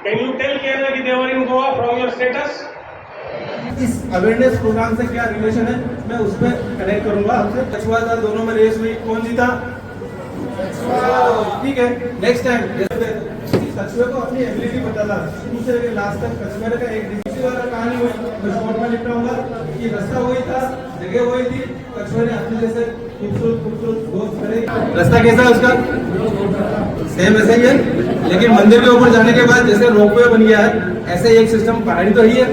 Can you tell Kerala कि they were in Goa from your status? इस awareness programme से क्या relation है मैं उस पर कनेक्ट करूंगा आपसे। कछुआ था, दोनों में रेस हुई, कौन जीता? ठीक है, नेक्स्ट टाइम कछुए को अपनी एबिलिटी बताना, शुरू से लेकर लास्ट तक कछुए का एक दूसरी वाला कहानी हुई, मैं शॉर्ट में निपटाऊंगा कि रास्ता वही था, जगह वही थी, कछुए ने अपने जैसे खूबसूरत दोस्त करे। रास्ता कैसा है उसका? सेम ऐसा ही है, लेकिन मंदिर के ऊपर जाने के बाद जैसे रोपवे बन गया है, ऐसे एक सिस्टम पहाड़ी तो ही है।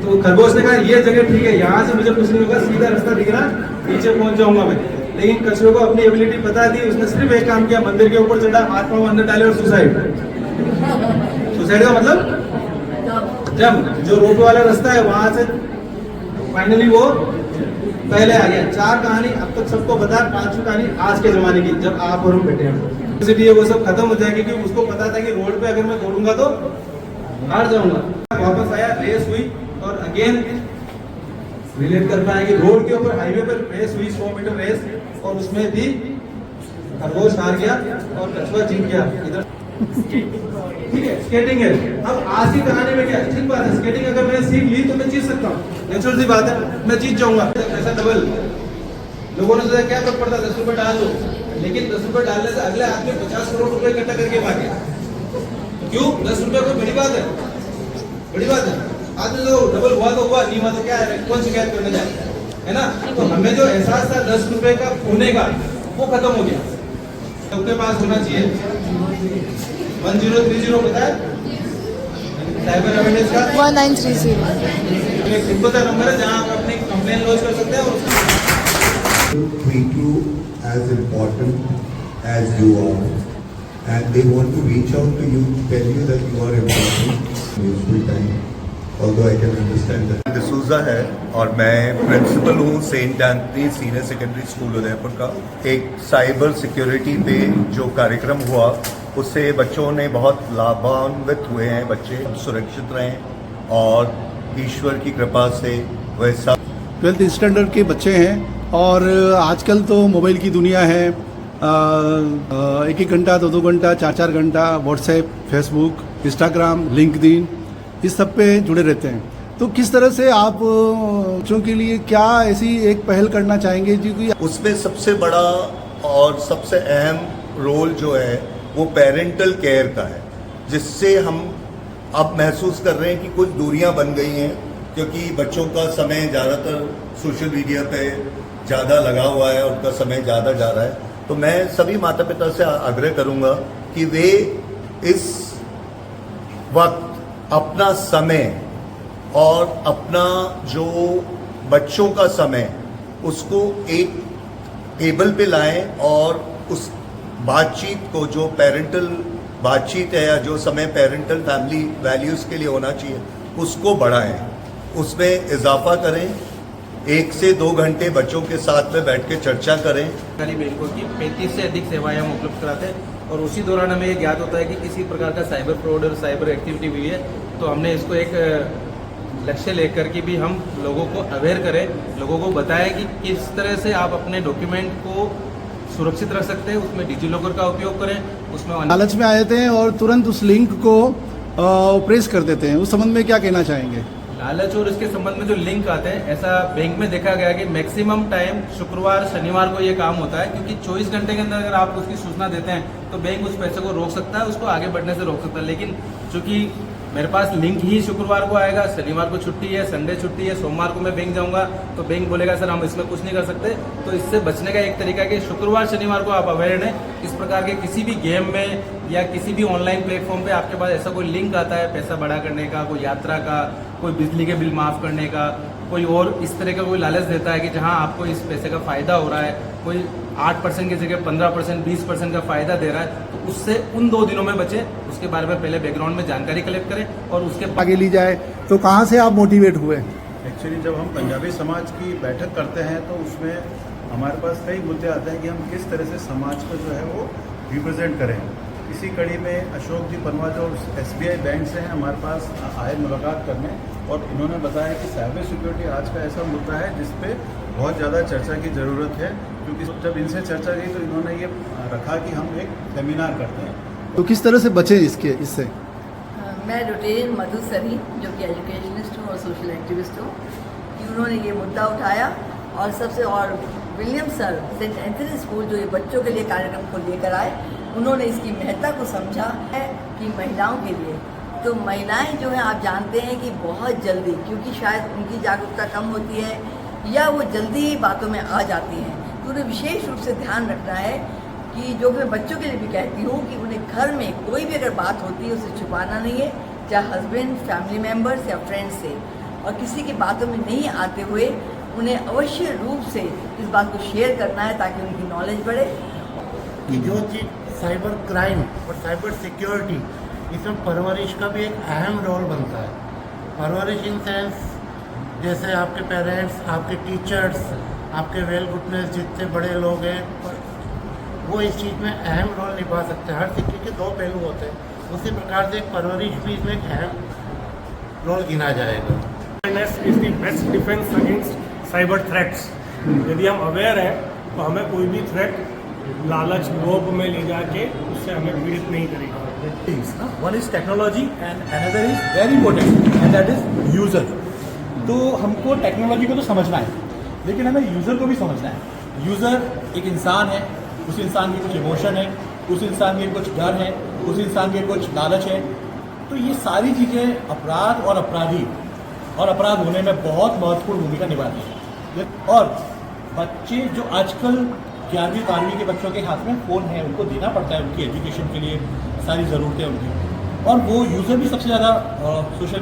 तो खरगोश ने कहा ये जगह ठीक है, यहाँ से मुझे कुछ नहीं होगा, सीधा रास्ता दिख रहा, नीचे पहुंच जाऊंगा मैं। लेकिन कछुए को अपनी एबिलिटी पता थी, उसने सिर्फ एक काम किया, मंदिर के ऊपर चढ़ा, हाथ पांव अंदर डाले और सुसाइड का मतलब जब जो रोड वाला रास्ता है वहां से फाइनली वो पहले आ गया। 4 कहानी अब तक सबको बता, 5वीं कहानी आज के जमाने की, जब आप और हम बैठे हैं, इसलिए वो सब खत्म हो जाएगी क्योंकि उसको पता था कि रोड पे अगर मैं दौड़ूंगा तो हार जाऊंगा। वापस आया, रेस हुई और अगेन रिलेट कर पाया कि रोड के ऊपर हाईवे पर रेस हुई, 100 मीटर रेस, और उसमें भी खरगोश हार गया और कछुआ जीत गया। इधर ठीक है, स्केटिंग है। अब आज की कहानी में क्या ठीक बात है, स्केटिंग अगर मैंने सीख ली तो मैं जीत सकता हूँ, नेचुरल सी बात है, मैं जीत जाऊंगा। पैसा डबल, लोगों ने सोचा क्या फर्क पड़ता, 10 रुपए डाल दो, लेकिन 10 रुपए डालने से अगले आदमी 50 करोड़ रुपए इकट्ठा करके भागे। क्यों? 10 रुपए कोई बड़ी बात है? बड़ी बात है? आदमी तो डबल हुआ तो हुआ, नहीं हुआ तो क्या है, कौन शिकायत करने जाए, है ना? तो हमें जो एहसास था 10 रुपए का खोने का, वो खत्म हो गया। सबके पास होना चाहिए 1030 पता है साइबर अवेयरनेस का 1930 एक सिंपल सा नंबर है जहां आप अपनी कंप्लेन लॉन्च कर सकते हैं और treat you as important as you are, and they want to reach out to you, tell you that you are important. Useful time, although I can understand that. D'Souza है और मैं प्रिंसिपल हूँ Saint Anthony senior secondary school Udaipur का। एक cyber security पे जो कार्यक्रम हुआ उससे बच्चों ने बहुत लाभान्वित हुए हैं, बच्चे सुरक्षित रहें और ईश्वर की कृपा से वैसा। 12th स्टैंडर्ड के बच्चे हैं और आजकल तो मोबाइल की दुनिया है, 1-1 घंटा 2-2 घंटा 4-4 घंटा व्हाट्सएप, फेसबुक, इंस्टाग्राम, लिंक्डइन, इस सब पे जुड़े रहते हैं। तो किस तरह से आप बच्चों के लिए क्या ऐसी एक पहल करना चाहेंगे जी? उसमें सबसे बड़ा और सबसे अहम रोल जो है वो पेरेंटल केयर का है, जिससे हम अब महसूस कर रहे हैं कि कुछ दूरियां बन गई हैं, क्योंकि बच्चों का समय ज़्यादातर सोशल मीडिया पे ज़्यादा लगा हुआ है, उनका समय ज़्यादा जा रहा है। तो मैं सभी माता पिता से आग्रह करूंगा कि वे इस वक्त अपना समय और अपना जो बच्चों का समय उसको एक टेबल पे लाएं और उस बातचीत को, जो पेरेंटल बातचीत है या जो समय पेरेंटल फैमिली वैल्यूज़ के लिए होना चाहिए, उसको बढ़ाएं, उसमें इजाफा करें। 1 से 2 घंटे बच्चों के साथ में बैठ के चर्चा करें। सरकारी बैंकों की 35 से अधिक सेवाएं हम उपलब्ध कराते हैं और उसी दौरान हमें ये ज्ञात होता है कि किसी प्रकार का साइबर फ्रॉड और साइबर एक्टिविटी हुई है, तो हमने इसको एक लक्ष्य लेकर के भी हम लोगों को अवेयर करें, लोगों को बताएं कि किस तरह से आप अपने डॉक्यूमेंट को सुरक्षित रख सकते हैं, उसमें डिजी लॉकर का उपयोग करें। उसमें लालच में आए थे और तुरंत उस लिंक को प्रेस कर देते हैं, उस संबंध में क्या कहना चाहेंगे? लालच और इसके संबंध में जो लिंक आते हैं, ऐसा बैंक में देखा गया कि मैक्सिमम टाइम शुक्रवार शनिवार को ये काम होता है, क्योंकि 24 घंटे के अंदर अगर आप उसकी सूचना देते हैं तो बैंक उस पैसे को रोक सकता है, उसको आगे बढ़ने से रोक सकता है। लेकिन चूंकि मेरे पास लिंक ही शुक्रवार को आएगा, शनिवार को छुट्टी है, संडे छुट्टी है, सोमवार को मैं बैंक जाऊंगा तो बैंक बोलेगा सर हम इसमें कुछ नहीं कर सकते। तो इससे बचने का एक तरीका है कि शुक्रवार शनिवार को आप अवेयर हैं। इस प्रकार के किसी भी गेम में या किसी भी ऑनलाइन प्लेटफॉर्म पे आपके पास ऐसा कोई लिंक आता है पैसा बड़ा करने का, कोई यात्रा का, कोई बिजली के बिल माफ करने का, कोई और इस तरह का कोई लालच देता है कि जहां आपको इस पैसे का फायदा हो रहा है, कोई 8% की जगह 15%, 20% का फायदा दे रहा है, तो उससे उन 2 दिनों में बचे। उसके बारे में पहले बैकग्राउंड में जानकारी कलेक्ट करें और उसके आगे ली जाए। तो कहाँ से आप मोटिवेट हुए? एक्चुअली जब हम पंजाबी समाज की बैठक करते हैं तो उसमें हमारे पास कई मुद्दे आते हैं कि हम किस तरह से समाज को जो है वो रिप्रेजेंट करें। इसी कड़ी में अशोक जी परमार जो SBI बैंक से हैं हमारे पास आए मुलाकात करने, और इन्होंने बताया कि साइबर सिक्योरिटी आज का ऐसा मुद्दा है जिस पे बहुत ज़्यादा चर्चा की ज़रूरत है, क्योंकि जब इनसे चर्चा की तो इन्होंने ये रखा कि हम एक सेमिनार करते हैं। तो किस तरह से बचें इससे? मैं रोटेरियन मधु सरी, जो कि एजुकेशनिस्ट हूँ और सोशल एक्टिविस्ट हूँ, कि उन्होंने ये मुद्दा उठाया और William sir Saint Anthony school जो ये बच्चों के लिए कार्यक्रम को लेकर आए, उन्होंने इसकी महत्ता को समझा है कि महिलाओं के लिए, तो महिलाएं जो हैं आप जानते हैं कि बहुत जल्दी, क्योंकि शायद उनकी जागरूकता कम होती है या वो जल्दी ही बातों में आ जाती हैं, तो उन्हें विशेष रूप से ध्यान रखना है कि जो मैं बच्चों के लिए भी कहती हूँ कि उन्हें घर में कोई भी अगर बात होती है उसे छुपाना नहीं है, चाहे हस्बैंड, फैमिली मेम्बर्स या फ्रेंड्स से, और किसी की बातों में नहीं आते हुए उन्हें अवश्य रूप से इस बात को शेयर करना है ताकि उनकी नॉलेज बढ़े। कि जो चीज़ साइबर क्राइम और साइबर सिक्योरिटी, इसमें परवरिश का भी एक अहम रोल बनता है। परवरिश इन सेंस जैसे आपके पेरेंट्स, आपके टीचर्स, आपके वेल गुडनेस जितने बड़े लोग हैं वो इस चीज़ में अहम रोल निभा सकते हैं। हर सिक्के के दो पहलू होते हैं, उसी प्रकार से परवरिश भी इसमें एक अहम रोल गिना जाएगा। Awareness is the best defence against cyber threats. यदि हम अवेयर हैं तो हमें कोई भी थ्रेट लालच लोभ में ले जाके उससे हमें पीड़ित नहीं करेगा। One is technology and another is very important and that is user. तो हमको टेक्नोलॉजी को तो समझना है, लेकिन हमें यूज़र को भी समझना है। यूज़र एक इंसान है, उस इंसान के कुछ इमोशन है, उस इंसान के कुछ डर है, उस इंसान के कुछ लालच है। तो ये सारी चीज़ें अपराध और अपराधी और अपराध होने में बहुत महत्वपूर्ण भूमिका निभाती हैं। और बच्चे जो आजकल 11वीं 12वीं के बच्चों के हाथ में फ़ोन है, उनको देना पड़ता है उनकी एजुकेशन के लिए, सारी ज़रूरतें उनकी, और वो यूज़र भी सबसे ज़्यादा सोशल